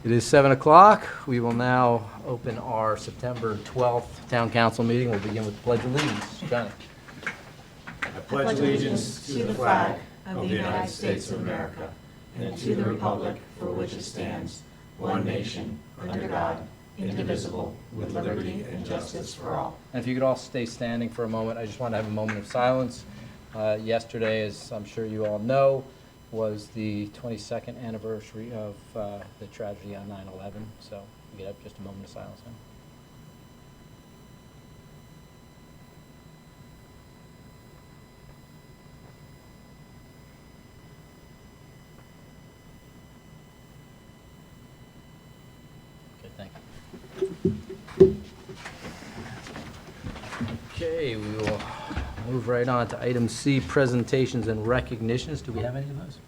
It is 7 o'clock. We will now open our September 12th Town Council meeting. We'll begin with the Pledge of Allegiance. Johnny. I pledge allegiance to the flag of the United States of America and to the republic for which it stands, one nation, under God, indivisible, with liberty and justice for all. And if you could all stay standing for a moment, I just want to have a moment of silence. Yesterday, as I'm sure you all know, was the 22nd anniversary of the tragedy on 9/11. So we could have just a moment of silence now. Okay, thank you. Okay, we will move right on to item C, presentations and recognitions. Do we have any of those?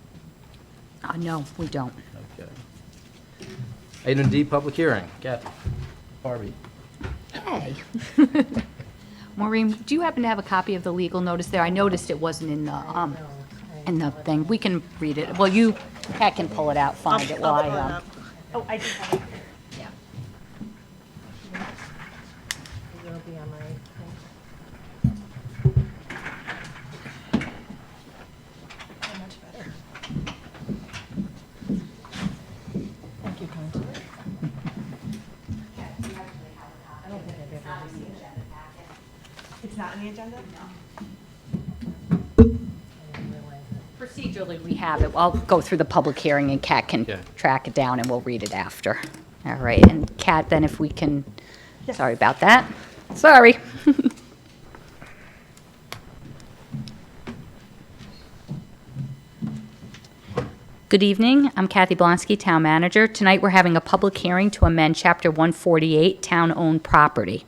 No, we don't. Okay. Item D, public hearing. Kathy, Barbie. Hey. Maureen, do you happen to have a copy of the legal notice there? I noticed it wasn't in the thing. We can read it. Well, Pat can pull it out, find it while I, Oh, I do have it. yeah. It'll be on my thing. So much better. Thank you, Connie. I don't think I've ever seen it. It's not in the agenda? No. Procedurally, we have it. I'll go through the public hearing and Kat can Okay. track it down and we'll read it after. All right, and Kat, then if we can, Yes. sorry about that. Sorry. Good evening. I'm Kathy Blonsky, Town Manager. Tonight, we're having a public hearing to amend Chapter 148, Town-Owned Property.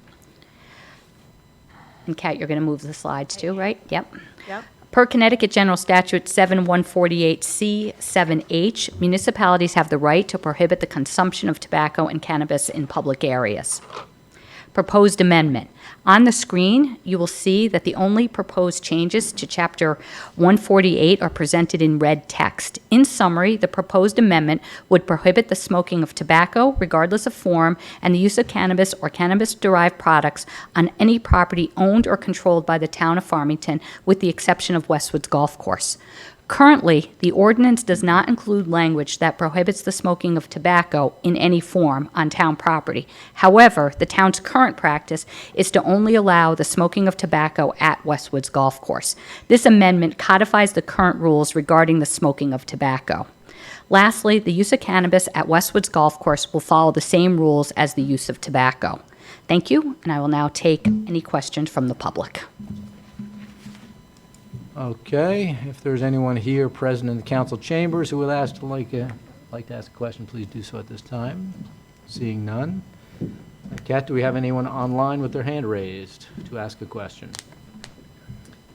And Kat, you're going to move the slides too, right? Yep. Yep. Per Connecticut General Statute 7148C7H, municipalities have the right to prohibit the consumption of tobacco and cannabis in public areas. Proposed amendment. On the screen, you will see that the only proposed changes to Chapter 148 are presented in red text. In summary, the proposed amendment would prohibit the smoking of tobacco, regardless of form, and the use of cannabis or cannabis-derived products on any property owned or controlled by the town of Farmington, with the exception of Westwood's Golf Course. Currently, the ordinance does not include language that prohibits the smoking of tobacco in any form on town property. However, the town's current practice is to only allow the smoking of tobacco at Westwood's Golf Course. This amendment codifies the current rules regarding the smoking of tobacco. Lastly, the use of cannabis at Westwood's Golf Course will follow the same rules as the use of tobacco. Thank you, and I will now take any questions from the public. Okay, if there's anyone here present in the council chambers who would like to ask a question, please do so at this time. Seeing none. Kat, do we have anyone online with their hand raised to ask a question?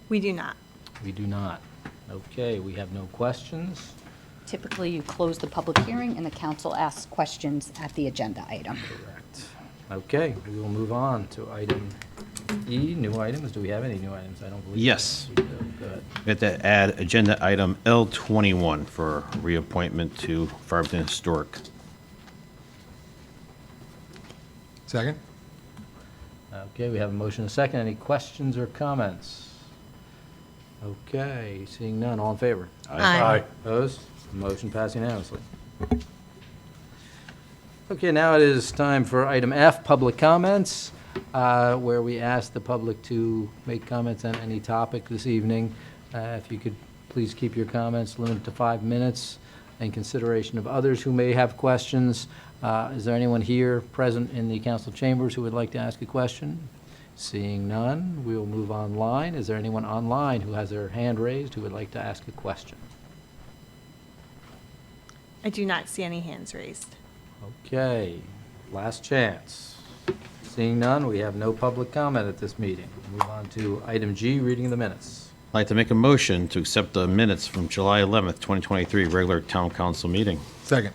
We do not. We do not. Okay, we have no questions. Typically, you close the public hearing and the council asks questions at the agenda item. Correct. Okay, we will move on to item E, new items. Do we have any new items? I don't believe. Yes. We do. Good. We have to add agenda item L21 for reappointment to Farmington Historic. Second? Okay, we have a motion and a second. Any questions or comments? Okay, seeing none, all in favor? Aye. Opposed? Motion passed unanimously. Okay, now it is time for item F, public comments, where we ask the public to make comments on any topic this evening. If you could please keep your comments limited to 5 minutes in consideration of others who may have questions. Is there anyone here present in the council chambers who would like to ask a question? Seeing none, we will move online. Is there anyone online who has their hand raised who would like to ask a question? I do not see any hands raised. Okay, last chance. Seeing none, we have no public comment at this meeting. Move on to item G, reading of the minutes. I'd like to make a motion to accept the minutes from July 11th, 2023, regular town council meeting. Second.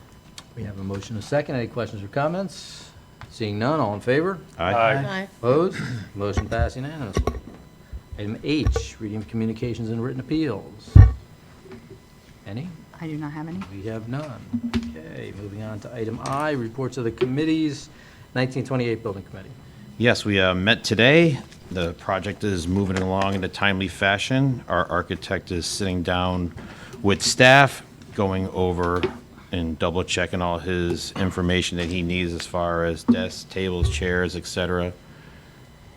We have a motion and a second. Any questions or comments? Seeing none, all in favor? Aye. Opposed? Motion passed unanimously. Item H, reading of communications and written appeals. Any? I do not have any. We have none. Okay, moving on to item I, reports of the committees, 1928 Building Committee. Yes, we met today. The project is moving along in a timely fashion. Our architect is sitting down with staff, going over and double checking all his information that he needs as far as desks, tables, chairs, etc.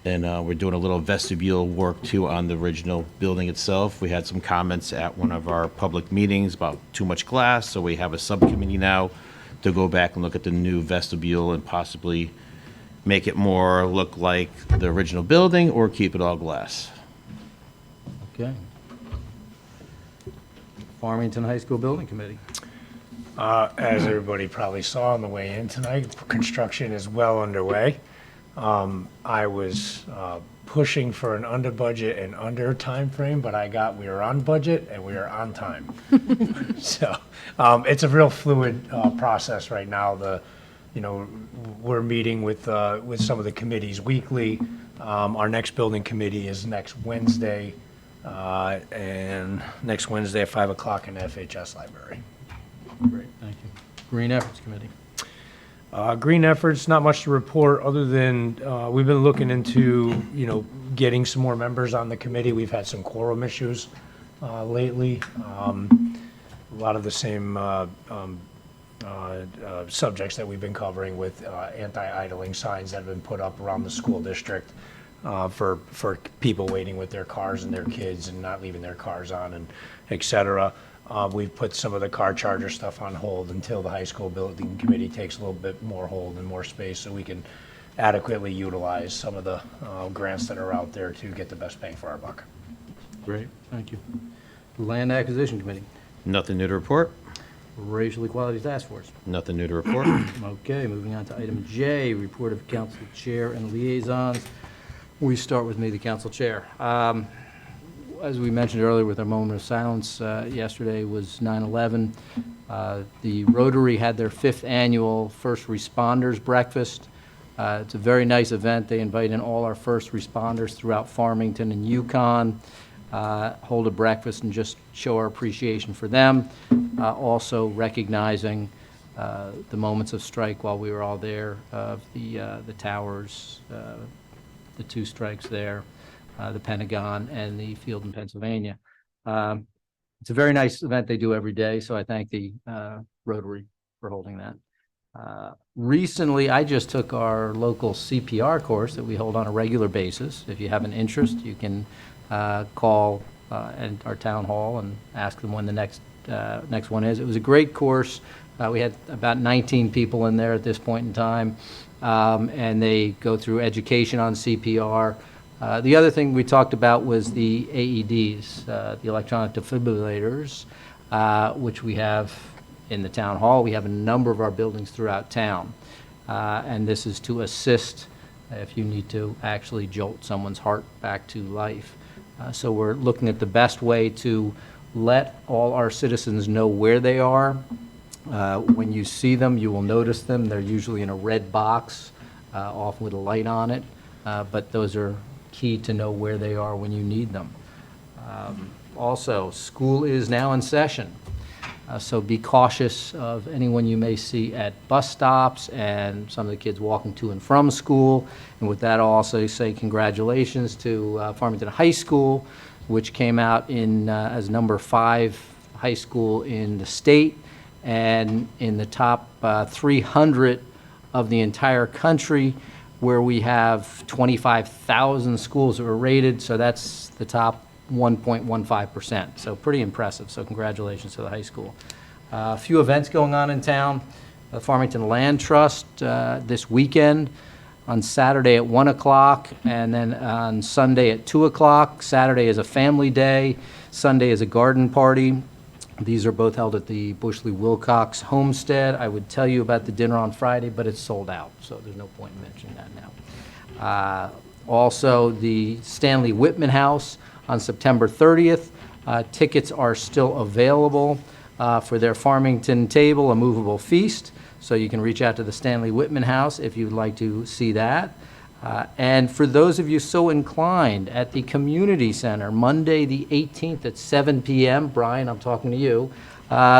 And we're doing a little vestibule work too on the original building itself. We had some comments at one of our public meetings about too much glass, so we have a subcommittee now to go back and look at the new vestibule and possibly make it more look like the original building or keep it all glass. Okay. Farmington High School Building Committee. As everybody probably saw on the way in tonight, construction is well underway. I was pushing for an under budget and under time frame, but we are on budget and we are on time. So it's a real fluid process right now. We're meeting with some of the committees weekly. Our next building committee is next Wednesday, and next Wednesday at 5 o'clock in the FHS library. Great, thank you. Green Efforts Committee. Green efforts, not much to report other than we've been looking into, getting some more members on the committee. We've had some quorum issues lately. A lot of the same subjects that we've been covering with anti-idling signs that have been put up around the school district for people waiting with their cars and their kids and not leaving their cars on, and et cetera. We've put some of the car charger stuff on hold until the high school building committee takes a little bit more hold and more space so we can adequately utilize some of the grants that are out there to get the best bang for our buck. Great, thank you. Land Acquisition Committee. Nothing new to report? Racial Equality Task Force. Nothing new to report? Okay, moving on to item J, report of council chair and liaisons. We start with me, the council chair. As we mentioned earlier with our moment of silence, yesterday was 9/11. The Rotary had their 5th annual First Responders Breakfast. It's a very nice event. They invite in all our first responders throughout Farmington and Yukon, hold a breakfast and just show our appreciation for them. Also recognizing the moments of strike while we were all there, of the towers, the 2 strikes there. The Pentagon and the field in Pennsylvania. It's a very nice event they do every day, so I thank the Rotary for holding that. Recently, I just took our local CPR course that we hold on a regular basis. If you have an interest, you can call at our town hall and ask them when the next one is. It was a great course. We had about 19 people in there at this point in time, and they go through education on CPR. The other thing we talked about was the AEDs, the electronic defibrillators, which we have in the town hall. We have a number of our buildings throughout town. And this is to assist if you need to actually jolt someone's heart back to life. So we're looking at the best way to let all our citizens know where they are. When you see them, you will notice them. They're usually in a red box, often with a light on it. But those are key to know where they are when you need them. Also, school is now in session, so be cautious of anyone you may see at bus stops and some of the kids walking to and from school. And with that, I'll also say congratulations to Farmington High School, which came out in as number 5 high school in the state and in the top 300 of the entire country, where we have 25,000 schools that were rated, so that's the top 1.15%. So pretty impressive, so congratulations to the high school. A few events going on in town. The Farmington Land Trust this weekend, on Saturday at 1 o'clock, and then on Sunday at 2 o'clock. Saturday is a family day, Sunday is a garden party. These are both held at the Bushley Wilcox Homestead. I would tell you about the dinner on Friday, but it's sold out, so there's no point in mentioning that now. Also, the Stanley Whitman House on September 30th. Tickets are still available for their Farmington Table, a movable feast, so you can reach out to the Stanley Whitman House if you'd like to see that. And for those of you so inclined, at the Community Center, Monday the 18th at 7 p.m., Brian, I'm talking to you,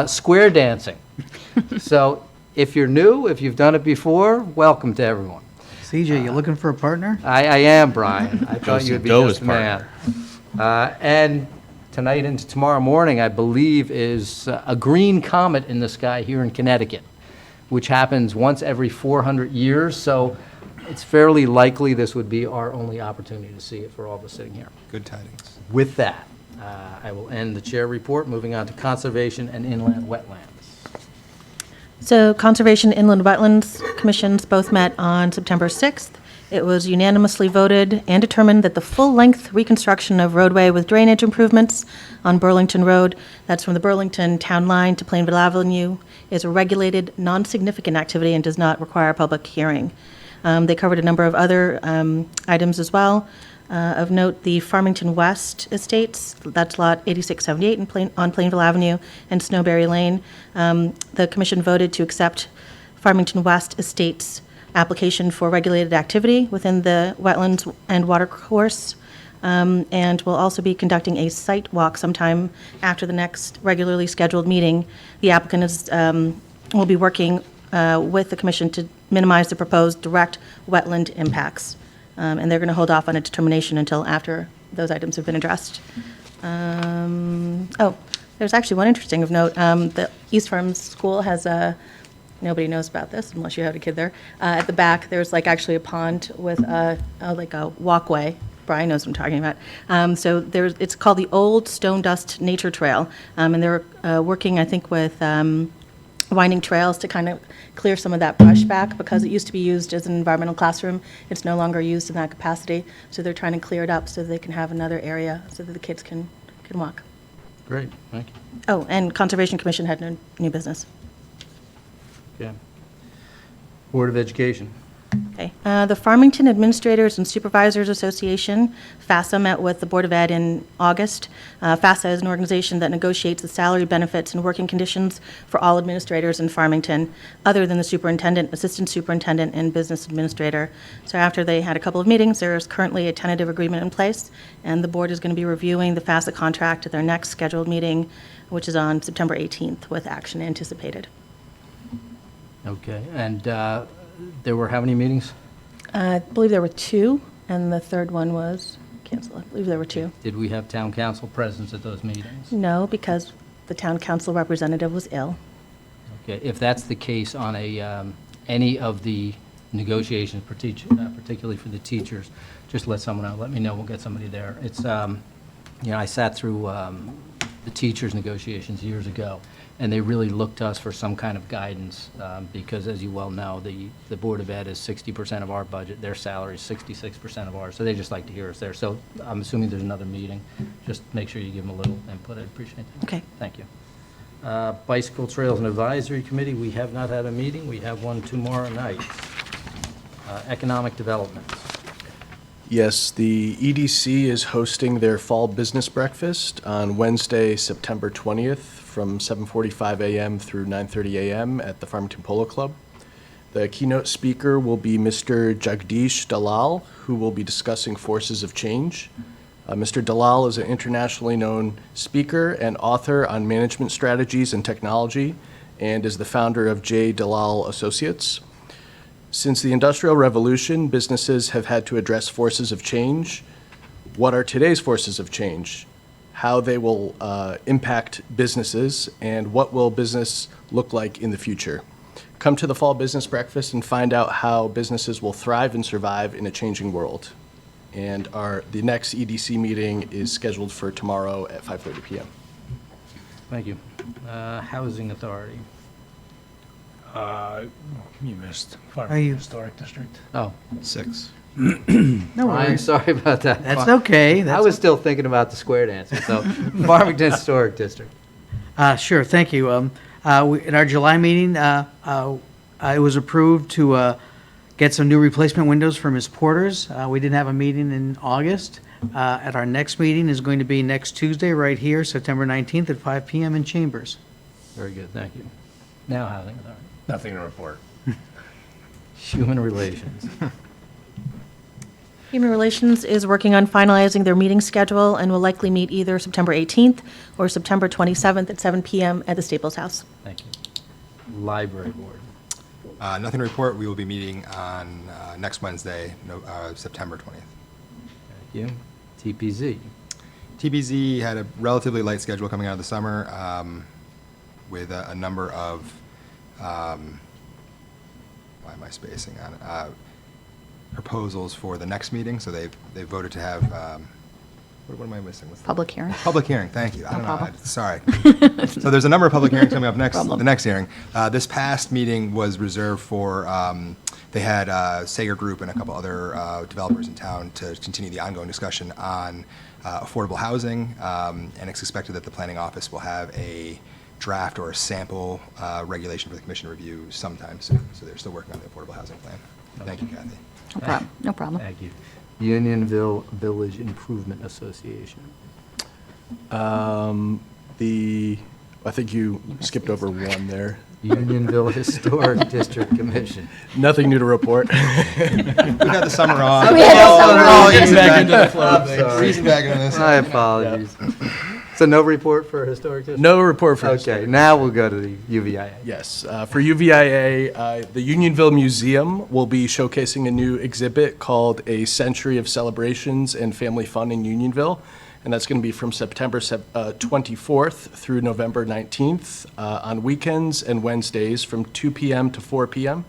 Square dancing. So if you're new, if you've done it before, welcome to everyone. CJ, you looking for a partner? I am, Brian. I thought you'd be Go just as the man. And tonight into tomorrow morning, I believe, is a green comet in the sky here in Connecticut, which happens once every 400 years. So it's fairly likely this would be our only opportunity to see it for all of us sitting here. Good tidings. With that, I will end the chair report, moving on to conservation and inland wetlands. So Conservation Inland Wetlands Commissions both met on September 6th. It was unanimously voted and determined that the full-length reconstruction of roadway with drainage improvements on Burlington Road, that's from the Burlington Town Line to Plainville Avenue, is a regulated, non-significant activity and does not require a public hearing. They covered a number of other items as well. Of note, the Farmington West Estates, that's Lot 8678 on Plainville Avenue and Snowberry Lane. The commission voted to accept Farmington West Estates' application for regulated activity within the wetlands and water course, and will also be conducting a site walk sometime after the next regularly scheduled meeting. The applicant will be working with the commission to minimize the proposed direct wetland impacts. And they're going to hold off on a determination until after those items have been addressed. Oh, there's actually one interesting of note. The East Farms School has a, nobody knows about this unless you have a kid there. At the back, there's like actually a pond with like a walkway. Brian knows what I'm talking about. So it's called the Old Stone Dust Nature Trail. And they're working, I think, with winding trails to kind of clear some of that brush back, because it used to be used as an environmental classroom. It's no longer used in that capacity, so they're trying to clear it up so they can have another area so that the kids can walk. Great, thank you. Oh, and Conservation Commission had no new business. Okay. Board of Education. Okay. The Farmington Administrators and Supervisors Association, FASA, met with the Board of Ed in August. FASA is an organization that negotiates the salary, benefits, and working conditions for all administrators in Farmington, other than the superintendent, assistant superintendent, and business administrator. So after they had a couple of meetings, there is currently a tentative agreement in place, and the board is going to be reviewing the FASA contract at their next scheduled meeting, which is on September 18th, with action anticipated. Okay, and there were how many meetings? I believe there were two, and the third one was canceled. I believe there were two. Did we have town council presence at those meetings? No, because the town council representative was ill. Okay, if that's the case on any of the negotiations, particularly for the teachers, just let someone know, let me know, we'll get somebody there. It's, I sat through the teachers' negotiations years ago, and they really looked to us for some kind of guidance, because as you well know, the Board of Ed is 60% of our budget, their salary is 66% of ours, so they just like to hear us there. So I'm assuming there's another meeting. Just make sure you give them a little input, I'd appreciate that. Okay. Thank you. Bicycle Trails and Advisory Committee, we have not had a meeting. We have one tomorrow night. Economic Development. Yes, the EDC is hosting their fall business breakfast on Wednesday, September 20th from 7:45 a.m. through 9:30 a.m. at the Farmington Polo Club. The keynote speaker will be Mr. Jagdish Dalal, who will be discussing forces of change. Mr. Dalal is an internationally known speaker and author on management strategies and technology, and is the founder of J. Dalal Associates. Since the Industrial Revolution, businesses have had to address forces of change. What are today's forces of change? How they will impact businesses, and what will business look like in the future? Come to the Fall Business Breakfast and find out how businesses will thrive and survive in a changing world. And the next EDC meeting is scheduled for tomorrow at 5:30 p.m. Thank you. Housing Authority. You missed Are Farmington you- Historic District. Oh, 6. No I'm worries. sorry about that. That's okay. I That's was still thinking about the square dancing, so Farmington Historic District. Sure, thank you. At our July meeting, it was approved to get some new replacement windows for Ms. Porter's. We didn't have a meeting in August. At our next meeting is going to be next Tuesday, right here, September 19th at 5 p.m. in Chambers. Very good, thank you. Now Housing Authority. Nothing to report. Human Relations. Human Relations is working on finalizing their meeting schedule and will likely meet either September 18th or September 27th at 7 PM at the Staples House. Thank you. Library Board. Nothing to report. We will be meeting on next Wednesday, September 20th. Thank you. TPZ. TBZ had a relatively light schedule coming out of the summer with a number of, why am I spacing on it? Proposals for the next meeting. So they voted to have, what am I missing? What's the- Public hearing. Public hearing, thank you. I don't know, problem. sorry. So there's a number of public hearings coming up next, the next hearing. This past meeting was reserved for, they had Sager Group and a couple other developers in town to continue the ongoing discussion on affordable housing, and it's expected that the planning office will have a draft or a sample regulation for the commission to review sometime soon. So they're still working on the affordable housing plan. Thank you, Kathy. No problem, no problem. Thank you. Unionville Village Improvement Association. I think you skipped over one there. Unionville Historic District Commission. Nothing new to report. We had the summer off. Easing back into the flow of things. Easing back into this. My apologies. So no report for Historic District? No report for Okay, now we'll go to the UVIA. Yes, for UVIA, the Unionville Museum will be showcasing a new exhibit called A Century of Celebrations and Family Fun in Unionville, and that's going to be from September 24th through November 19th on weekends and Wednesdays from 2 p.m. to 4 p.m.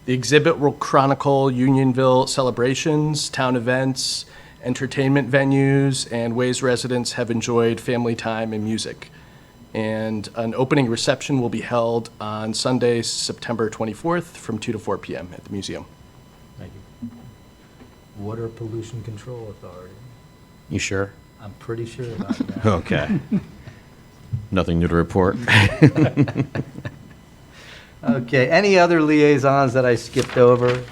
The exhibit will chronicle Unionville celebrations, town events, entertainment venues, and ways residents have enjoyed family time and music. And an opening reception will be held on Sunday, September 24th from 2 to 4 p.m. at the museum. Thank you. Water Pollution Control Authority. You sure? I'm pretty sure about that. Okay. Nothing new to report. Okay, any other liaisons that I skipped over?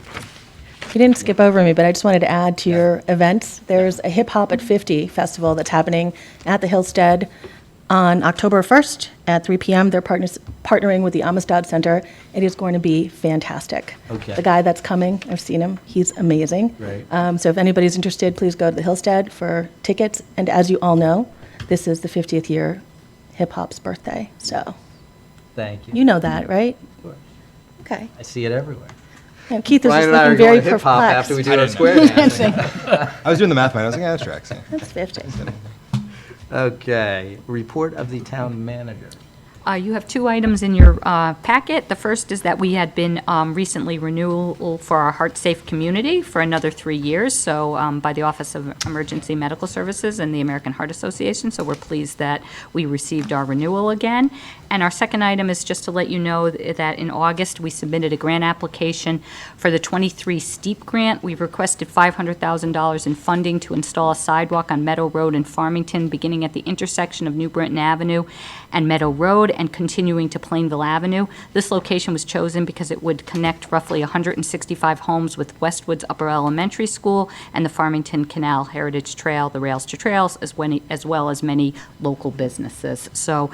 You didn't skip over me, but I just wanted to add to your events. There's a Hip Hop at 50 festival that's happening at the Hillstead on October 1st at 3 p.m. They're partnering with the Amistad Center. It is going to be fantastic. Okay. The guy that's coming, I've seen him. He's amazing. Great. So if anybody's interested, please go to the Hillstead for tickets. And as you all know, this is the 50th year hip hop's birthday. So Thank you. you know that, right? Of course. Okay. I see it everywhere. Now, Keith is Ryan just and I are looking going very to hip hop after we perplexed. do our square dancing. I was doing the math, man. I was like, yeah, that tracks. Yeah. That's 50. Okay, report of the town manager. You have two items in your packet. The first is that we had been recently renewal for our Heart Safe Community for another 3 years, so by the Office of Emergency Medical Services and the American Heart Association, so we're pleased that we received our renewal again. And our second item is just to let you know that in August, we submitted a grant application for the 23 STEEP grant. We've requested $500,000 in funding to install a sidewalk on Meadow Road in Farmington, beginning at the intersection of New Britain Avenue and Meadow Road and continuing to Plainville Avenue. This location was chosen because it would connect roughly 165 homes with Westwood's Upper Elementary School and the Farmington Canal Heritage Trail, the Rails to Trails, as well as many local businesses. So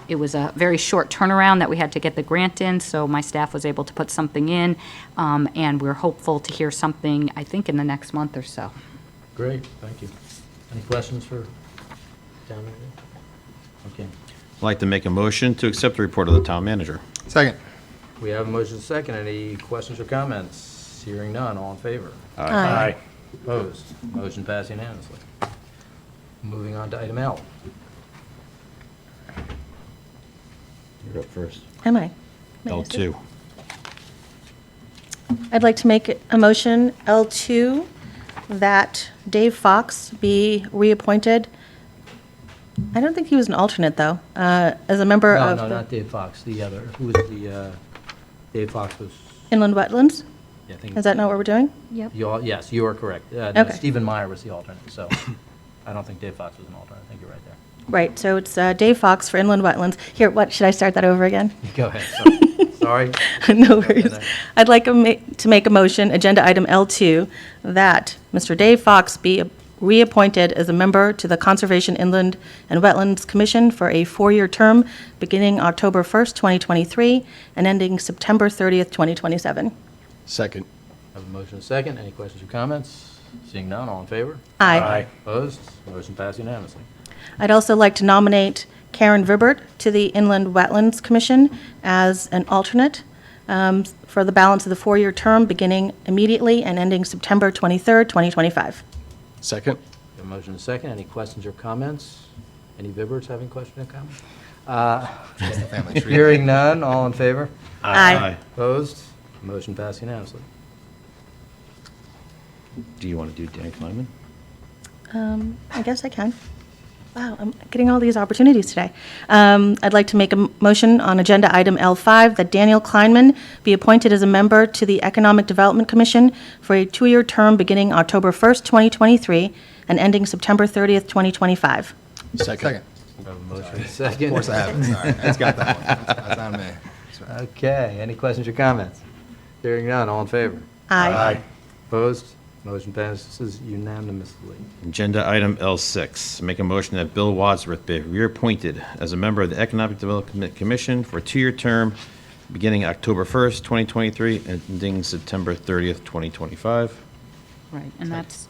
it was a very short turnaround that we had to get the grant in, so my staff was able to put something in, and we're hopeful to hear something, I think, in the next month or so. Great, thank you. Any questions for town manager? Okay, I'd like to make a motion to accept the report of the town manager. Second. we have a motion second. Any questions or comments? Hearing none, all in favor? Aye. Opposed? Motion passed unanimously. Moving on to item L. You're up first. Am I? May I say? L2. I'd like to make a motion, L2, that Dave Fox be reappointed. I don't think he was an alternate, though, as a member No, of no, the not Dave Fox, the other. Who was the, Dave Fox was, Inland Wetlands. yeah, I think. Is that not what we're doing? Yep. Yes, you are correct. No, Okay. Stephen Meyer was the alternate, so I don't think Dave Fox was an alternate. I think you're right there. Right, so it's Dave Fox for Inland Wetlands. Here, what, should I start that over again? Go ahead, sorry. No worries. I'd like to make a motion, agenda item L2, that Mr. Dave Fox be reappointed as a member to the Conservation Inland and Wetlands Commission for a 4-year term beginning October 1st, 2023, and ending September 30th, 2027. Second. Have a motion and a second. Any questions or comments? Seeing none, all in favor? Aye. Opposed? Motion passed unanimously. I'd also like to nominate Karen Vibert to the Inland Wetlands Commission as an alternate for the balance of the four-year term, beginning immediately and ending September 23rd, 2025. Second? Have a motion and a second. Any questions or comments? Any Viberts having questions or comments? Just the family tree. Hearing none, all in favor? Aye. Opposed? Motion passed unanimously. Do you want to do Danny Kleinman? I guess I can. Wow, I'm getting all these opportunities today. I'd like to make a motion on agenda item L5 that Daniel Kleinman be appointed as a member to the Economic Development Commission for a two-year term beginning October 1st, 2023, and ending September 30th, 2025. Second. We have a motion and a second. Of course I have it, sorry. It's got that one. That's on me. Sorry. Okay, any questions or comments? Hearing none, all in favor? Aye. Opposed? Motion passes unanimously. Agenda item L6, make a motion that Bill Wadsworth be reappointed as a member of the Economic Development Commission for a two-year term beginning October 1st, 2023, and ending September 30th, 2025. Right, and that's,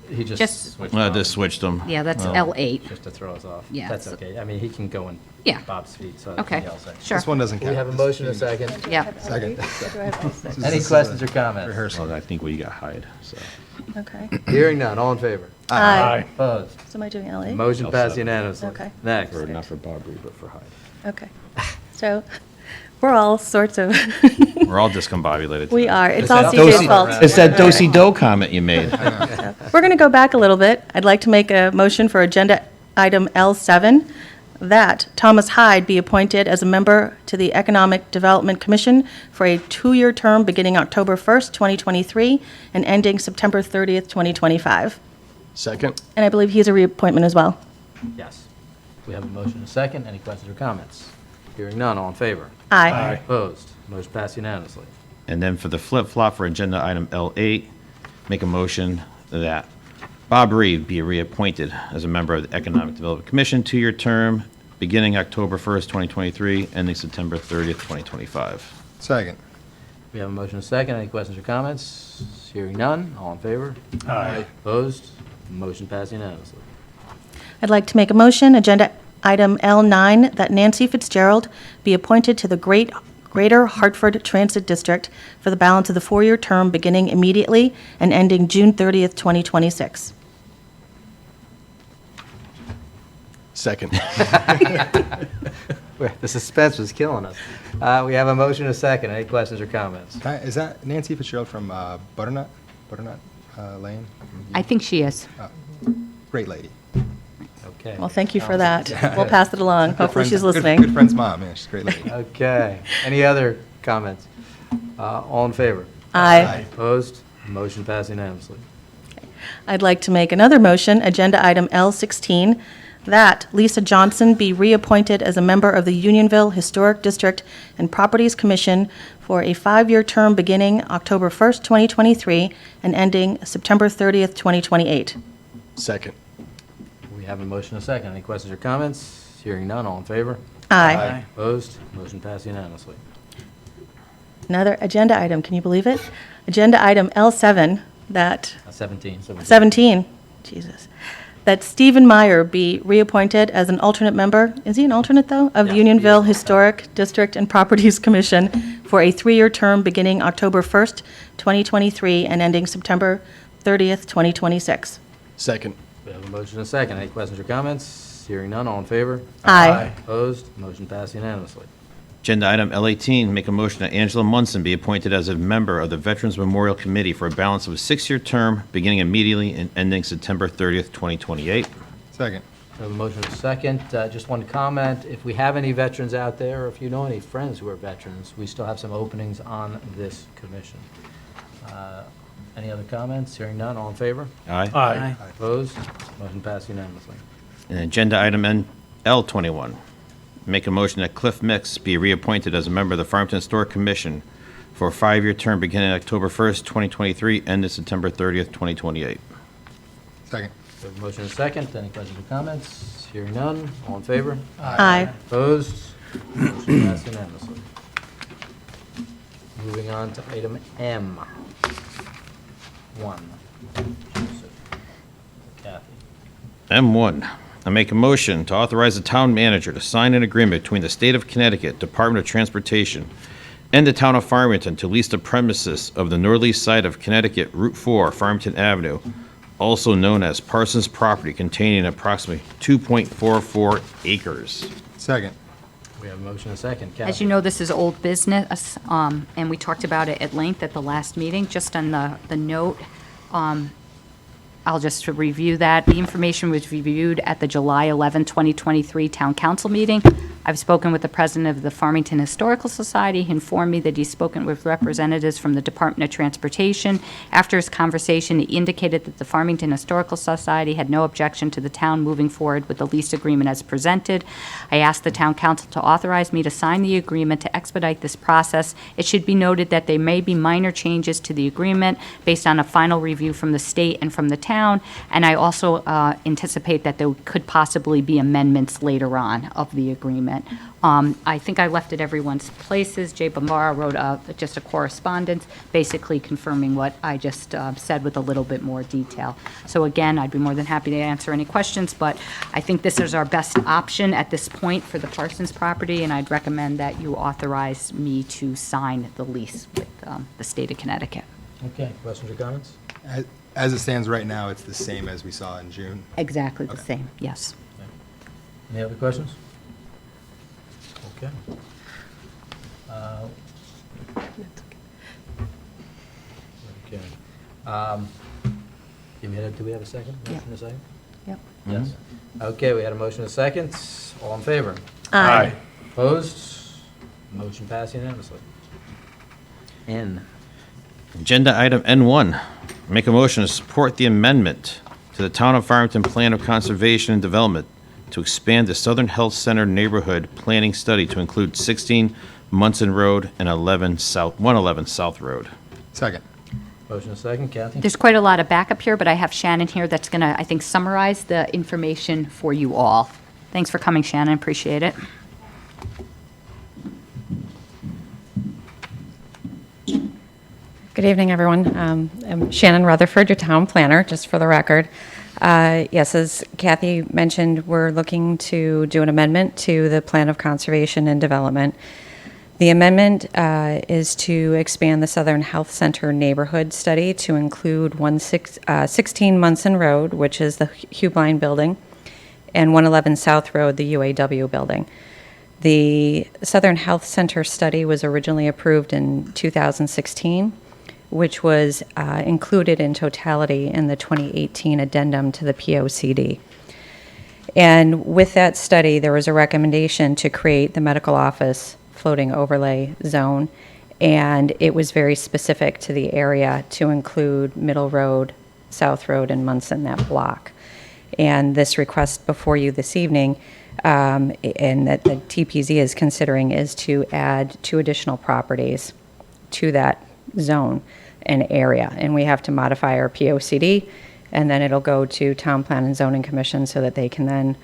He just Just- switched I on, just switched them. yeah, that's Well, L8. just to throw us off. Yeah, That's so- okay. I mean, he can go in Yeah. Bob's feet, so. Okay, he else said. sure. This one doesn't count. We have a motion and a second. Yeah. Second. Any questions or comments? Rehearsal. Well, I think we got Hyde, so. Okay. Hearing none, all in favor? Aye. Opposed? So am I doing L8? Motion passed L7. unanimously. Okay. Next. Or not for Bob Reed, but for Hyde. Okay. So we're all sorts of, We're all discombobulated. we today. are. It's It's all that CJ's Dosi- fault. It's that do-si-do comment you made. We're going to go back a little bit. I'd like to make a motion for agenda item L7, that Thomas Hyde be appointed as a member to the Economic Development Commission for a two-year term beginning October 1st, 2023, and ending September 30th, 2025. Second? And I believe he's a reappointment as well. Yes. We have a motion and a second. Any questions or comments? Hearing none, all in favor? Aye. Opposed? Motion passed unanimously. And then for the flip-flop for agenda item L8, make a motion that Bob Reed be reappointed as a member of the Economic Development Commission, two-year term, beginning October 1st, 2023, ending September 30th, 2025. Second. We have a motion and a second. Any questions or comments? Hearing none, all in favor? Aye. Opposed? Motion passed unanimously. I'd like to make a motion, agenda item L9, that Nancy Fitzgerald be appointed to the Greater Hartford Transit District for the balance of the four-year term beginning immediately and ending June 30th, 2026. Second. The suspense was killing us. We have a motion and a second. Any questions or comments? Is that Nancy Fitzgerald from Butternut Lane? I think she is. Great lady. Okay. Well, thank you for that. We'll pass it along. Hopefully she's Good listening. friend's mom, yeah, she's a great lady. Okay. Any other comments? All in favor? Aye. Opposed? Motion passed unanimously. I'd like to make another motion, agenda item L16, that Lisa Johnson be reappointed as a member of the Unionville Historic District and Properties Commission for a five-year term beginning October 1st, 2023, and ending September 30th, 2028. Second. We have a motion and a second. Any questions or comments? Hearing none, all in favor? Aye. Opposed? Motion passed unanimously. Another agenda item, can you believe it? Agenda item L7, that 17. 17, Jesus, that Stephen Meyer be reappointed as an alternate member, is he an alternate, though, of the Unionville Historic District and Properties Commission for a three-year term beginning October 1st, 2023, and ending September 30th, 2026. Second. We have a motion and a second. Any questions or comments? Hearing none, all in favor? Aye. Opposed? Motion passed unanimously. Agenda item L18, make a motion that Angela Munson be appointed as a member of the Veterans Memorial Committee for a balance of a six-year term, beginning immediately and ending September 30th, 2028. Second. We have a motion and a second. Just one comment. If we have any veterans out there, or if you know any friends who are veterans, we still have some openings on this commission. Any other comments? Hearing none, all in favor? Aye. Aye. Opposed? Motion passed unanimously. And agenda item L21, make a motion that Cliff Mix be reappointed as a member of the Farmington Historic Commission for a five-year term beginning October 1st, 2023, ending September 30th, 2028. Second. We have a motion and a second. Any questions or comments? Hearing none, all in favor? Aye. Opposed? Motion passed unanimously. Moving on to item M. M1. Kathy. M1, I make a motion to authorize the town manager to sign an agreement between the State of Connecticut Department of Transportation and the town of Farmington to lease the premises of the northeast side of Connecticut Route 4, Farmington Avenue, also known as Parsons Property, containing approximately 2.44 acres. Second. We have a motion and a second. Kathy. As you know, this is old business, and we talked about it at length at the last meeting. Just on the note, I'll just review that. The information was reviewed at the July 11, 2023 Town Council meeting. I've spoken with the president of the Farmington Historical Society. He informed me that he's spoken with representatives from the Department of Transportation. After his conversation, he indicated that the Farmington Historical Society had no objection to the town moving forward with the lease agreement as presented. I asked the town council to authorize me to sign the agreement to expedite this process. It should be noted that there may be minor changes to the agreement based on a final review from the state and from the town, and I also anticipate that there could possibly be amendments later on of the agreement. I think I left it everyone's places. Jay Bombara wrote just a correspondence, basically confirming what I just said with a little bit more detail. So again, I'd be more than happy to answer any questions, but I think this is our best option at this point for the Parsons property, and I'd recommend that you authorize me to sign the lease with the state of Connecticut. Okay, questions or comments? As it stands right now, it's the same as we saw in June. Exactly the Okay. same, yes. Any other questions? Okay. Okay. Do we have a second? Yeah. Motion a second? Yep. Yes. Okay, we had a motion and a second. All in favor? Aye. Opposed? Motion passed unanimously. N. Agenda item N1, make a motion to support the amendment to the Town of Farmington Plan of Conservation and Development to expand the Southern Health Center neighborhood planning study to include 16 Munson Road and 111 South Road. Second. Motion and a second. Kathy? There's quite a lot of backup here, but I have Shannon here that's going to, I think, summarize the information for you all. Thanks for coming, Shannon, appreciate it. Good evening, everyone. I'm Shannon Rutherford, your town planner, just for the record. Yes, as Kathy mentioned, we're looking to do an amendment to the Plan of Conservation and Development. The amendment is to expand the Southern Health Center neighborhood study to include 16 Munson Road, which is the Hugh Blind Building, and 111 South Road, the UAW Building. The Southern Health Center study was originally approved in 2016, which was included in totality in the 2018 addendum to the POCD. And with that study, there was a recommendation to create the medical office floating overlay zone, and it was very specific to the area to include Middle Road, South Road, and Munson, that block. And this request before you this evening, and that the TPZ is considering, is to add 2 additional properties to that zone and area. And we have to modify our POCD, and then it'll go to Town Plan and Zoning Commission so that they can then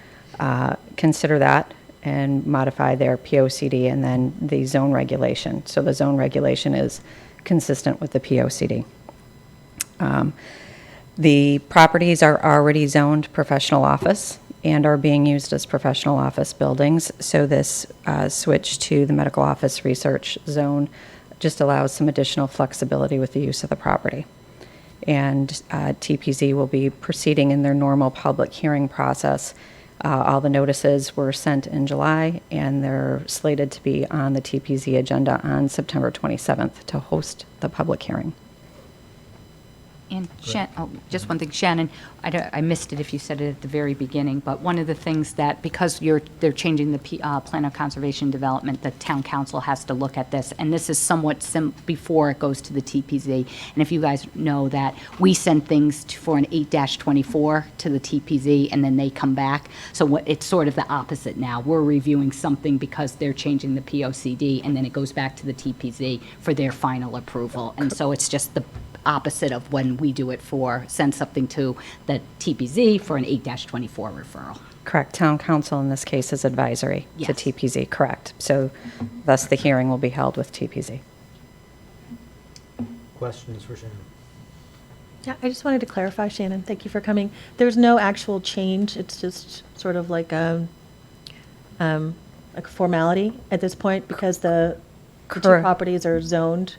consider that and modify their POCD and then the zone regulation. So the zone regulation is consistent with the POCD. The properties are already zoned professional office and are being used as professional office buildings. So this switch to the medical office research zone just allows some additional flexibility with the use of the property. And TPZ will be proceeding in their normal public hearing process. All the notices were sent in July, and they're slated to be on the TPZ agenda on September 27th to host the public hearing. And just one thing, Shannon, I missed it if you said it at the very beginning, but one of the things that, because they're changing the Plan of Conservation and Development, the town council has to look at this, and this is somewhat before it goes to the TPZ. And if you guys know that, we send things for an 8-24 to the TPZ, and then they come back. So it's sort of the opposite now. We're reviewing something because they're changing the POCD, and then it goes back to the TPZ for their final approval. And so it's just the opposite of when we do it send something to the TPZ for an 8-24 referral. Correct. Town council in this case is advisory to Yes. TPZ, correct. So thus the hearing will be held with TPZ. Questions for Shannon? Yeah, I just wanted to clarify, Shannon, thank you for coming. There's no actual change, it's just sort of like a formality at this point because the two Correct. properties are zoned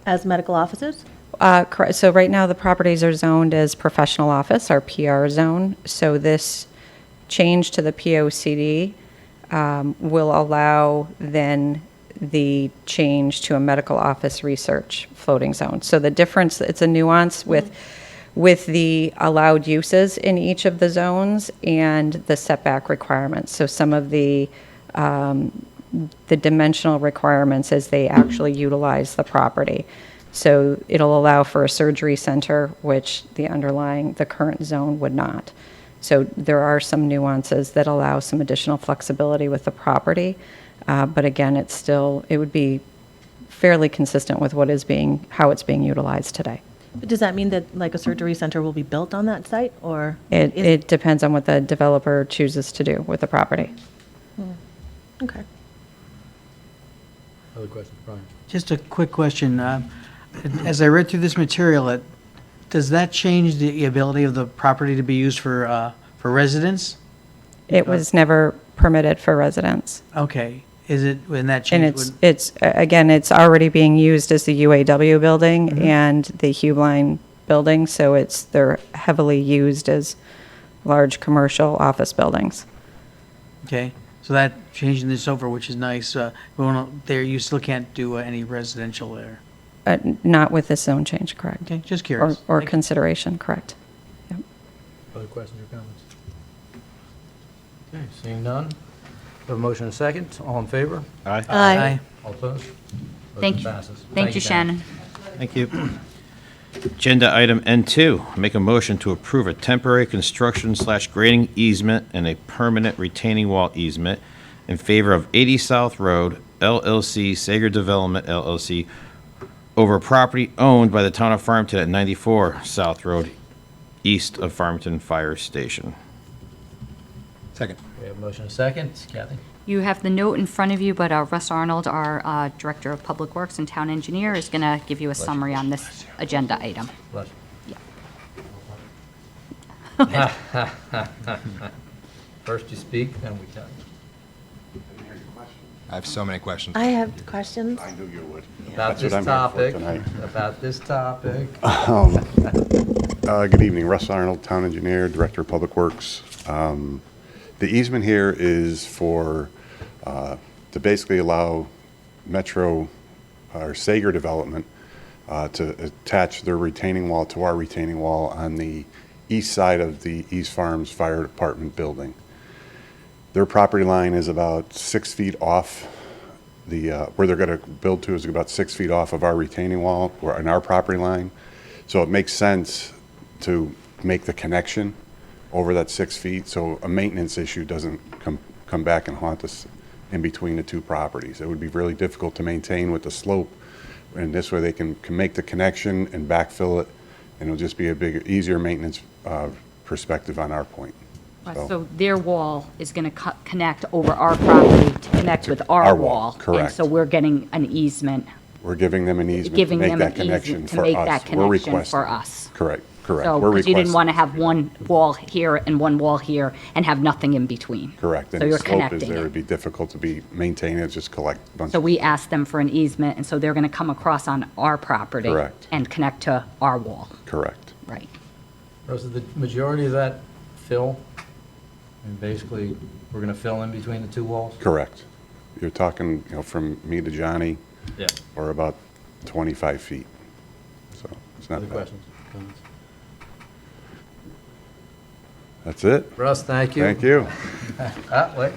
as medical offices? Correct. So right now, the properties are zoned as professional office, our PR zone. So this change to the POCD will allow then the change to a medical office research floating zone. So the difference, it's a nuance with the allowed uses in each of the zones and the setback requirements. So some of the dimensional requirements as they actually utilize the property. So it'll allow for a surgery center, which the current zone would not. So there are some nuances that allow some additional flexibility with the property. But again, it would be fairly consistent with how it's being utilized today. But does that mean that like a surgery center will be built on that site or? It depends on what the developer chooses to do with the property. Okay. Other questions, Brian? Just a quick question. As I read through this material, does that change the ability of the property to be used for residents? It was never permitted for residents. Okay. Is it, when that And change it's already being used as the UAW building and the Hubline building, so they're heavily used as large commercial office buildings. Okay, so that changing this over, which is nice. You still can't do any residential there. Not with this zone change, correct? Okay, just Or curious. or Thank you. consideration, correct. Yep. Other questions or comments? Okay, seeing none. We have a motion and a second. All in favor? Aye. Aye. All opposed? Thank Motion you. passes. Thank you, Shannon. Thank you. Agenda item N2, make a motion to approve a temporary construction/grading easement and a permanent retaining wall easement in favor of 80 South Road, LLC, Sager Development, LLC, over property owned by the town of Farmington at 94 South Road, east of Farmington Fire Station. Second. We have a motion and a second. Kathy? You have the note in front of you, but Russ Arnold, our Director of Public Works and Town Engineer, is going to give you a summary on this agenda item. Bless you. First you speak, then we tell you. I have so many questions. I have questions. I knew you would. About That's this what I'm here for topic, tonight. about this topic. Good evening, Russ Arnold, Town Engineer, Director of Public Works. The easement here is to basically allow Metro, or Sager Development, to attach their retaining wall to our retaining wall on the east side of the East Farms Fire Department building. Their property line is about 6 feet off where they're going to build to is about 6 feet off of our retaining wall or on our property line. So it makes sense to make the connection over that 6 feet, so a maintenance issue doesn't come back and haunt us in between the two properties. It would be really difficult to maintain with the slope, and this way they can make the connection and backfill it, and it'll just be a easier maintenance perspective on our point. So their wall is going to connect over our property to connect with our Our wall, wall. And correct. so we're getting an easement, We're giving them an easement to giving make them that an connection easement to for make us. that We're connection requesting for it. us. Correct. So, We're because you didn't requesting want to it. have one wall here and one wall here and have nothing in between. Correct. So And the you're slope is connecting there, it. it'd be difficult to be maintained, it's just collect a bunch So of. we asked them for an easement, and so they're going to come across on our property. Correct. And connect to our wall, Correct. right? Rose, is the majority of that fill? And basically, we're going to fill in between the two walls? Correct. You're talking, from me to Johnny, Yeah. or about 25 feet. So it's not Other bad. questions? Comments? That's it. Russ, thank you. Thank you. Wait.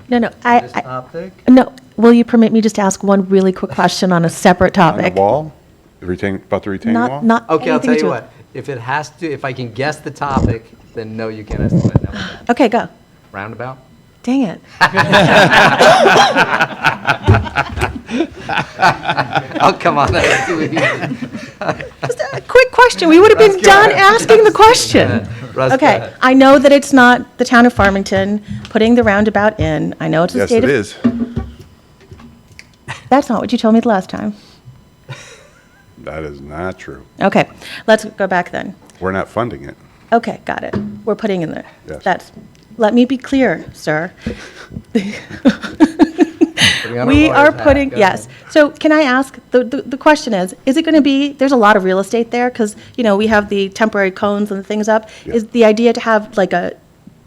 No, no, This topic? no, will you permit me just to ask one really quick question on a separate On the topic? wall, about the retaining wall? Not Okay, I'll anything tell to you do- what. If I can guess the topic, then no, you can't estimate that. Okay, go. Roundabout? Dang it. Oh, come on, that's too easy. Just a quick question. We would have been done asking the question. Russ, go Okay, ahead. I know that it's not the town of Farmington putting the roundabout in. I know it's a Yes, state it of. is. That's not what you told me the last time. That is not true. Okay, let's go back then. We're not funding it. Okay, got it. We're putting in there. Yes. That's, let me be clear, sir. Putting on a We are lawyer's hat. putting, Go yes. ahead. So can I ask, the question is it going to be, there's a lot of real estate there, because, we have the temporary cones and the things up. Yeah. Is the idea to have like a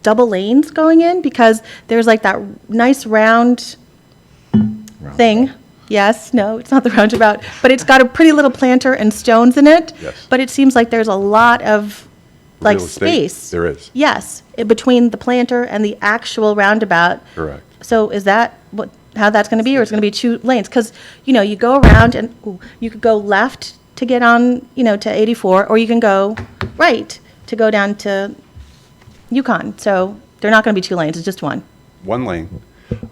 double lanes going in? Because there's like that nice round thing. Yes, no, it's not the roundabout, but it's got a pretty little planter and stones in it. Yes. But it seems like there's a lot of, like, Real estate? space. There is. Yes, between the planter and the actual roundabout. Correct. So is that how that's going to be, or is it going to be 2 lanes? Because, you go around and you could go left to get on, to 84, or you can go right to go down to Yukon. So they're not going to be 2 lanes, it's just one. One lane.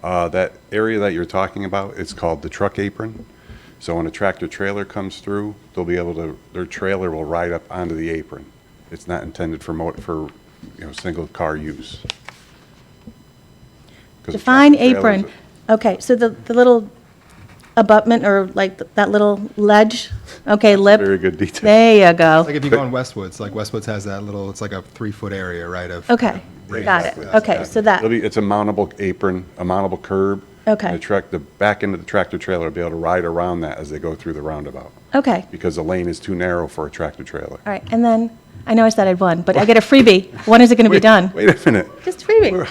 That area that you're talking about, it's called the truck apron. So when a tractor trailer comes through, they'll be able to, their trailer will ride up onto the apron. It's not intended for single car use. 'Cause the Define tractor trailers- apron. Okay, so the little abutment, or like that little ledge, okay, lip. Very good detail. There you go. Like if you go in Westwoods, like Westwoods has that little, it's like a 3-foot area, right, of. Okay, got it. Okay, so that, It's a mountable apron, a mountable curb. Okay. And the back end of the tractor trailer will be able to ride around that as they go through the roundabout, okay, because the lane is too narrow for a tractor trailer. all right. And then, I know I said I'd one, but I get a freebie. When is it going to be done? Wait a minute. Just freebie.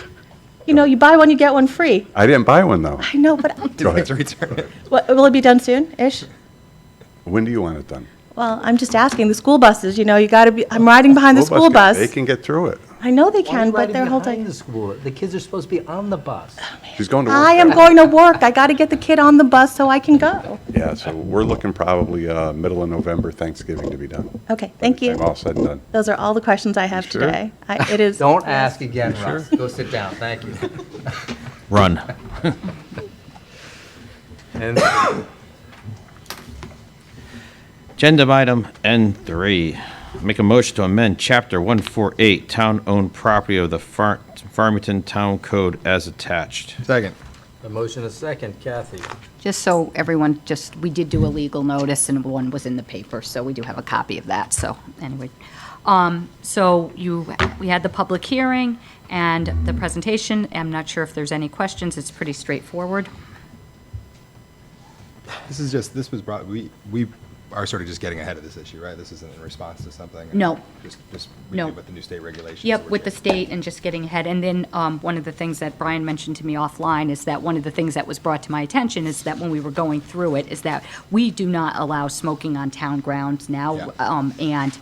You buy one, you get one free. I didn't buy one, though. I know, but Go ahead. To return it. will it be done soon-ish? When do you want it done? Well, I'm just asking, the school buses, you got to be, I'm riding behind the school bus. They can get through it. I know they Why are can, you but riding they're behind holding. the school? The kids are supposed to be on the bus. She's going to work. I am going to work. I got to get the kid on the bus so I can go. Yeah, so we're looking probably middle of November, Thanksgiving to be done. Okay, thank you. I'm all said and done. Those are all the questions I have sure? today. It is. Don't ask again, Russ. Go sit down. Thank you. Run. And Agenda item N3, make a motion to amend Chapter 148, Town-Owned Property of the Farmington Town Code as attached. Second. a motion, a second. Kathy? Just so everyone, we did do a legal notice, and one was in the paper, so we do have a copy of that, so, anyway. We had the public hearing and the presentation. I'm not sure if there's any questions. It's pretty straightforward. This was brought, we are sort of just getting ahead of this issue, right? This isn't in response to something? No. Just No. with the new state regulations? Yep, that with we're the changing. state and just getting ahead. And then one of the things that Brian mentioned to me offline is that one of the things that was brought to my attention is that when we were going through it, is that we do not allow smoking on town grounds now. And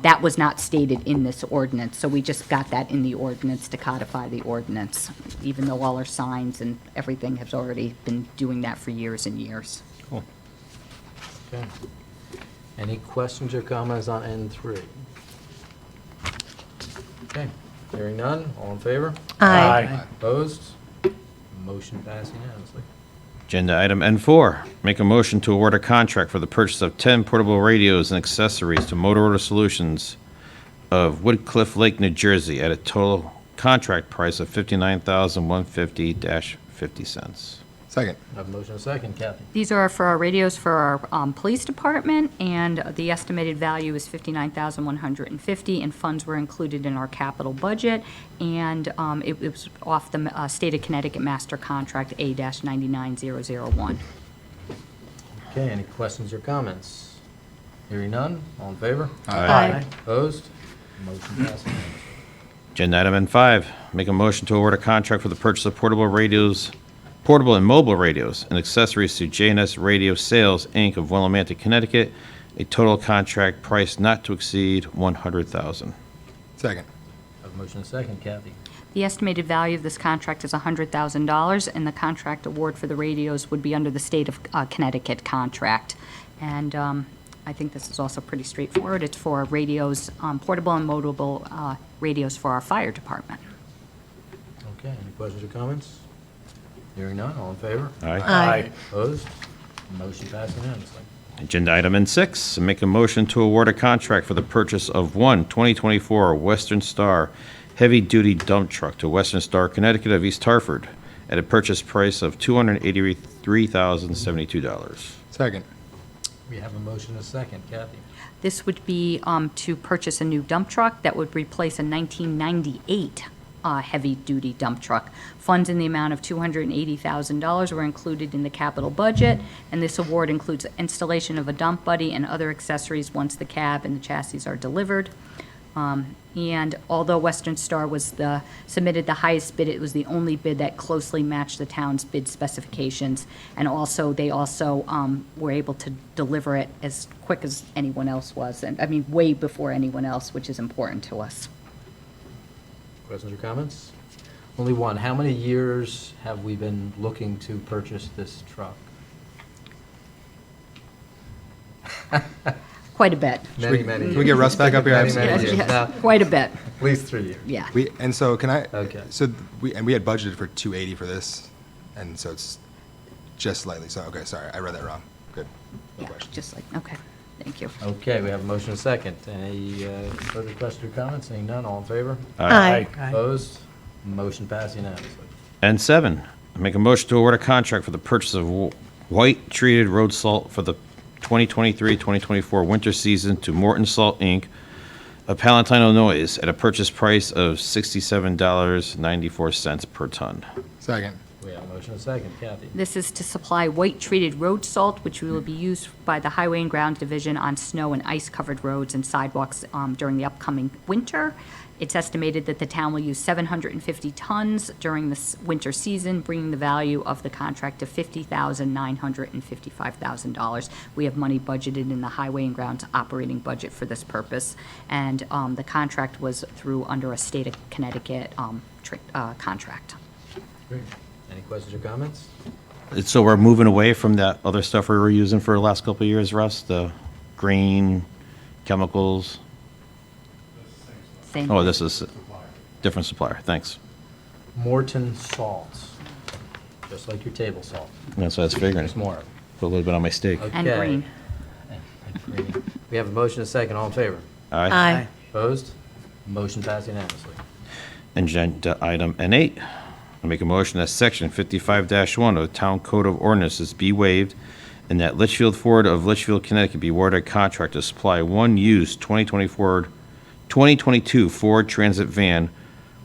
that was not stated in this ordinance. So we just got that in the ordinance to codify the ordinance, even though all our signs and everything has already been doing that for years and years. Okay. Any questions or comments on N3? Okay, hearing none, all in favor? Aye. Opposed? Motion passed unanimously. Agenda item N4, make a motion to award a contract for the purchase of 10 portable radios and accessories to Motorola Solutions of Woodcliff Lake, New Jersey, at a total contract price of $59,150.50. Second. I have a motion, a second. Kathy? These are for our radios for our police department, and the estimated value is $59,150, and funds were included in our capital budget, and it was off the State of Connecticut Master Contract A-99001. Okay, any questions or comments? Hearing none, all in favor? Aye. Opposed? Motion passed unanimously. Agenda item N5, make a motion to award a contract for the purchase of portable and mobile radios and accessories to J&S Radio Sales, Inc. of Willimantic, Connecticut, a total contract price not to exceed $100,000. Second. I have a motion, a second. Kathy? The estimated value of this contract is $100,000, and the contract award for the radios would be under the State of Connecticut contract. And I think this is also pretty straightforward. It's for radios, portable and mobile radios for our fire department. Okay, any questions or comments? Hearing none, all in favor? Aye. Opposed? Motion passed unanimously. Agenda item N6, make a motion to award a contract for the purchase of one 2024 Western Star heavy-duty dump truck to Western Star, Connecticut of East Hartford at a purchase price of $283,072. Second. We have a motion and a second. Kathy? This would be to purchase a new dump truck that would replace a 1998 heavy-duty dump truck. Funds in the amount of $280,000 were included in the capital budget, and this award includes installation of a dump buddy and other accessories once the cab and the chassis are delivered. And although Western Star submitted the highest bid, it was the only bid that closely matched the town's bid specifications. And they were able to deliver it as quick as anyone else was, and, I mean, way before anyone else, which is important to us. Questions or comments? Only one. How many years have we been looking to purchase this truck? Quite a bit. Many Can we get Russ back up here? I have some Many ideas. years. Now, Quite a bit, at least 3 years. yeah. And so can I? Okay. So we had budgeted for 280 for this, and so it's just slightly. So okay, sorry, I read that wrong. Good. No Yeah, question. just like, okay, thank you. Okay, we have a motion and a second. Any further questions or comments? Seeing none, all in favor? Aye. Opposed? Motion passed unanimously. N7, make a motion to award a contract for the purchase of white treated road salt for the 2023-2024 winter season to Morton Salt, Inc., of Palatine, Illinois, at a purchase price of $67.94 per ton. Second. We have a motion and a second. Kathy? This is to supply white-treated road salt, which will be used by the Highway and Ground Division on snow and ice-covered roads and sidewalks during the upcoming winter. It's estimated that the town will use 750 tons during this winter season, bringing the value of the contract to $50,955,000. We have money budgeted in the Highway and Grounds operating budget for this purpose, and the contract was under a state of Connecticut contract. Great. Any questions or comments? So we're moving away from that other stuff we were using for the last couple of years, Russ, the green chemicals? Same. Oh, this is a different supplier, thanks. Morton Salt, just like your table salt. That's what I was figuring. There's more. Put a little bit on my steak. And Okay. green. And green. We have a motion and a second. All in favor? Aye. Opposed? Motion passed unanimously. Agenda item N8, I make a motion that section 55-1 of the Town Code of Ordinances be waived and that Litchfield Ford of Litchfield, Connecticut be awarded a contract to supply one used 2022 Ford Transit van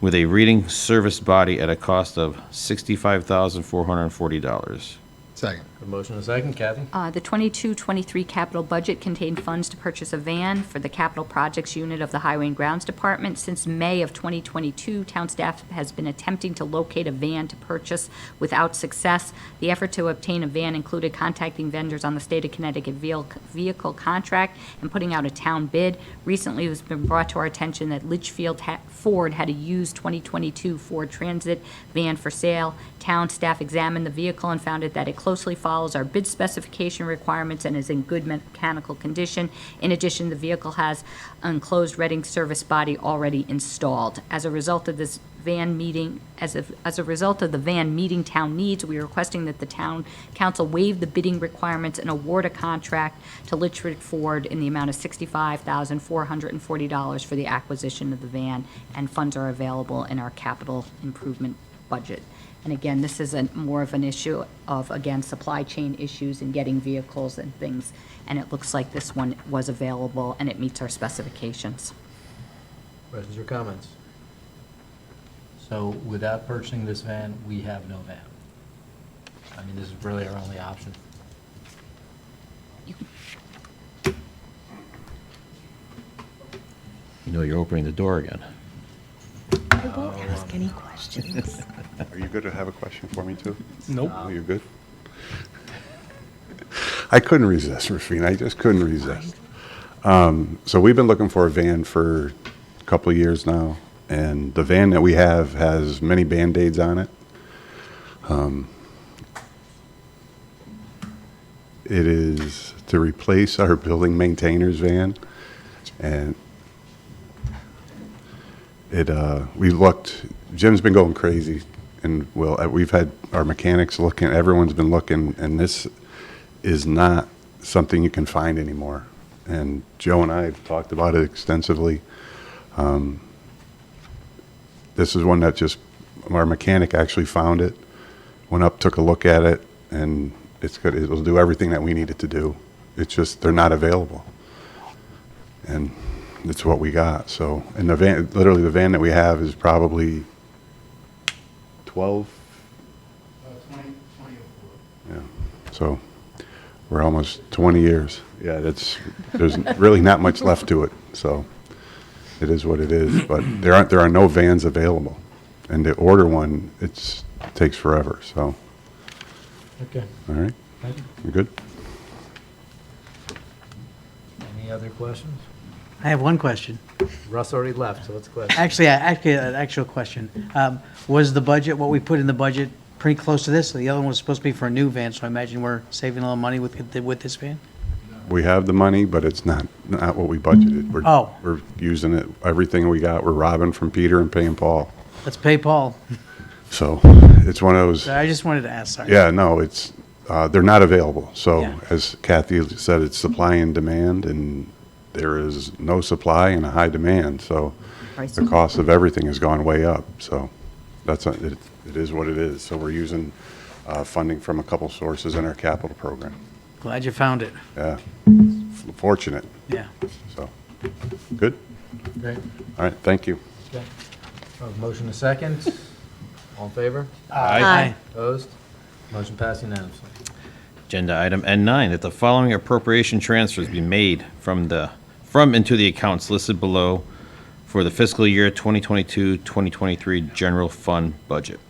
with a reading service body at a cost of $65,440. Second. A motion and a second. Kathy? The 22-23 capital budget contained funds to purchase a van for the capital projects unit of the Highway and Grounds Department. Since May of 2022, town staff has been attempting to locate a van to purchase without success. The effort to obtain a van included contacting vendors on the state of Connecticut vehicle contract and putting out a town bid. Recently, it has been brought to our attention that Litchfield Ford had a used 2022 Ford Transit van for sale. Town staff examined the vehicle and found that it closely follows our bid specification requirements and is in good mechanical condition. In addition, the vehicle has enclosed reading service body already installed. As a result of this van meeting, as a result of the van meeting town needs, we are requesting that the town council waive the bidding requirements and award a contract to Litchfield Ford in the amount of $65,440 for the acquisition of the van, and funds are available in our capital improvement budget. And again, this is more of an issue of, again, supply chain issues and getting vehicles and things, and it looks like this one was available and it meets our specifications. Questions or comments? So without purchasing this van, we have no van. I mean, this is really our only option. You know you're opening the door again. I won't ask any questions. Are you good to have a question for me, too? Nope. Oh, you're good? I couldn't resist, Rafina. I just couldn't resist. So we've been looking for a van for a couple of years now, and the van that we have has many Band-Aids on it. It is to replace our building maintainer's van, and we looked, Jim's been going crazy, and we've had our mechanics looking, everyone's been looking, and this is not something you can find anymore. And Joe and I have talked about it extensively. This is one that just, our mechanic actually found it, went up, took a look at it, and it's good. It'll do everything that we need it to do. it's just, they're not available. And it's what we got, so, and the van, literally the van that we have is probably 12? 20. Yeah, so, we're almost 20 years. Yeah, there's really not much left to it, so it is what it is, but there are no vans available. And to order one, it takes forever, so, Okay. all right, you good? Any other questions? I have one question. Russ already left, so what's the question? Actually, an actual question. Was the budget, what we put in the budget, pretty close to this? The other one was supposed to be for a new van, so I imagine we're saving a little money with this van? We have the money, but it's not what we budgeted. Oh. We're using it, everything we got, we're robbing from Peter and paying Paul. Let's pay Paul. So it's one of those, I just wanted to ask, sorry. yeah, no, they're not available. So Yeah. as Kathy said, it's supply and demand, and there is no supply and a high demand. So the cost of everything has gone way up. So it is what it is. So we're using funding from a couple sources in our capital program. Glad you found it. Yeah, fortunate. Yeah. So, good. Great. All right, thank you. Okay. Motion a second. All in favor? Aye. Opposed? Motion passed unanimously. Agenda item N9, that the following appropriation transfers be made from into the accounts listed below for the fiscal year 2022-2023 general fund budget.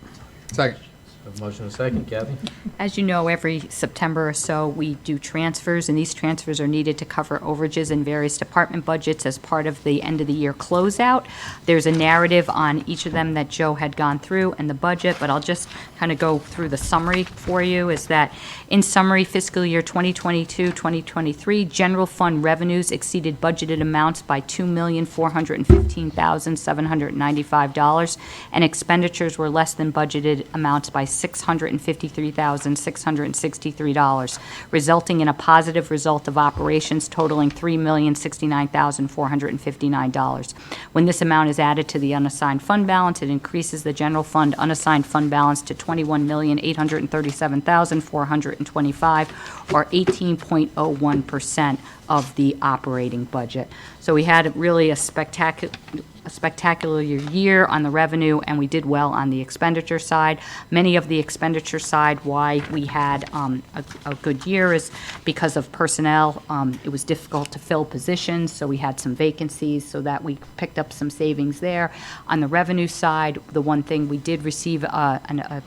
Second. Have a motion a second. Kathy? As you know, every September or so, we do transfers, and these transfers are needed to cover overages in various department budgets as part of the end-of-the-year closeout. There's a narrative on each of them that Joe had gone through and the budget, but I'll just kind of go through the summary for you, is that, in summary, fiscal year 2022-2023, general fund revenues exceeded budgeted amounts by $2,415,795, and expenditures were less than budgeted amounts by $653,663, resulting in a positive result of operations totaling $3,069,459. When this amount is added to the unassigned fund balance, it increases the general fund unassigned fund balance to $21,837,425, or 18.01% of the operating budget. So we had really a spectacular year on the revenue, and we did well on the expenditure side. Many of the expenditure side, why we had a good year, is because of personnel. It was difficult to fill positions, so we had some vacancies, so that we picked up some savings there. On the revenue side, the one thing, we did receive a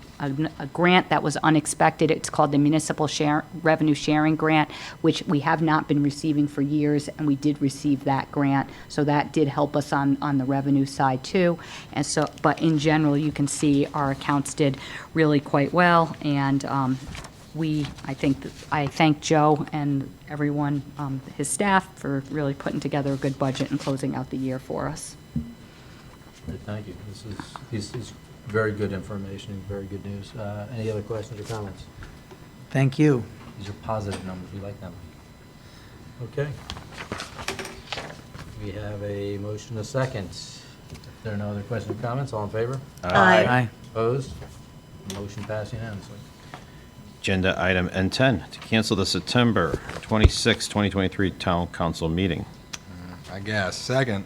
grant that was unexpected. It's called the Municipal Revenue Sharing Grant, which we have not been receiving for years, and we did receive that grant. So that did help us on the revenue side too. And so, but in general, you can see our accounts did really quite well, and I thank Joe and everyone, his staff, for really putting together a good budget and closing out the year for us. Thank you. This is very good information and very good news. Any other questions or comments? Thank you. These are positive numbers. We like them. Okay. We have a motion, a second. If there are no other questions or comments, all in favor? Aye. Opposed? Motion passed unanimously. Agenda item N10, to cancel the September 26, 2023 town council meeting. I guess. Second.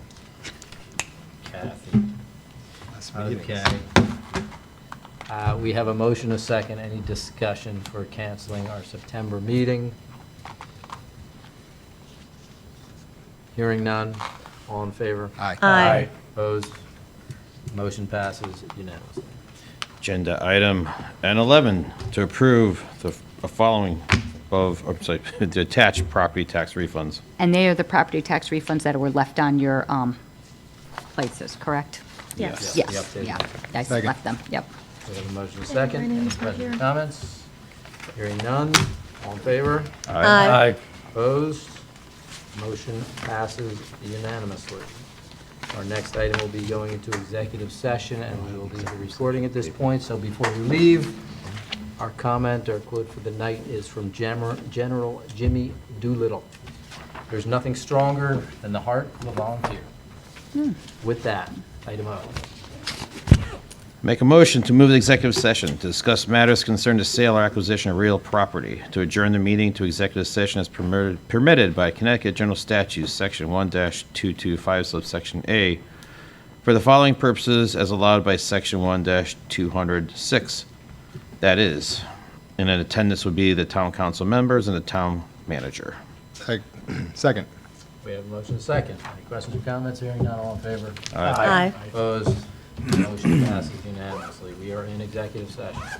Kathy. Last meeting. Okay. We have a motion, a second. Any discussion for canceling our September meeting? Hearing none. All in favor? Aye. Aye. Opposed? Motion passes unanimously. Agenda item N11, to approve the following the attached property tax refunds. And they are the property tax refunds that were left on your places, correct? Yes. Yep, Yes, the updated yeah, one. I Second. left them, yep. We have a motion, a second. Any questions or comments? Hearing none. All in favor? Aye. Opposed? Motion passes unanimously. Our next item will be going into executive session, and we will be recording at this point. So before we leave, our comment or quote for the night is from General Jimmy Doolittle. There's nothing stronger than the heart of a volunteer. With that, item O. Make a motion to move the executive session to discuss matters concerning the sale or acquisition of real property, to adjourn the meeting to executive session as permitted by Connecticut General Statutes, Section 1-225, subsection A, for the following purposes as allowed by Section 1-206. That is, and in attendance would be the town council members and the town manager. Second. We have a motion and a second. Any questions or comments? Hearing none, all in favor? Aye. Opposed? Motion passes unanimously. We are in executive session.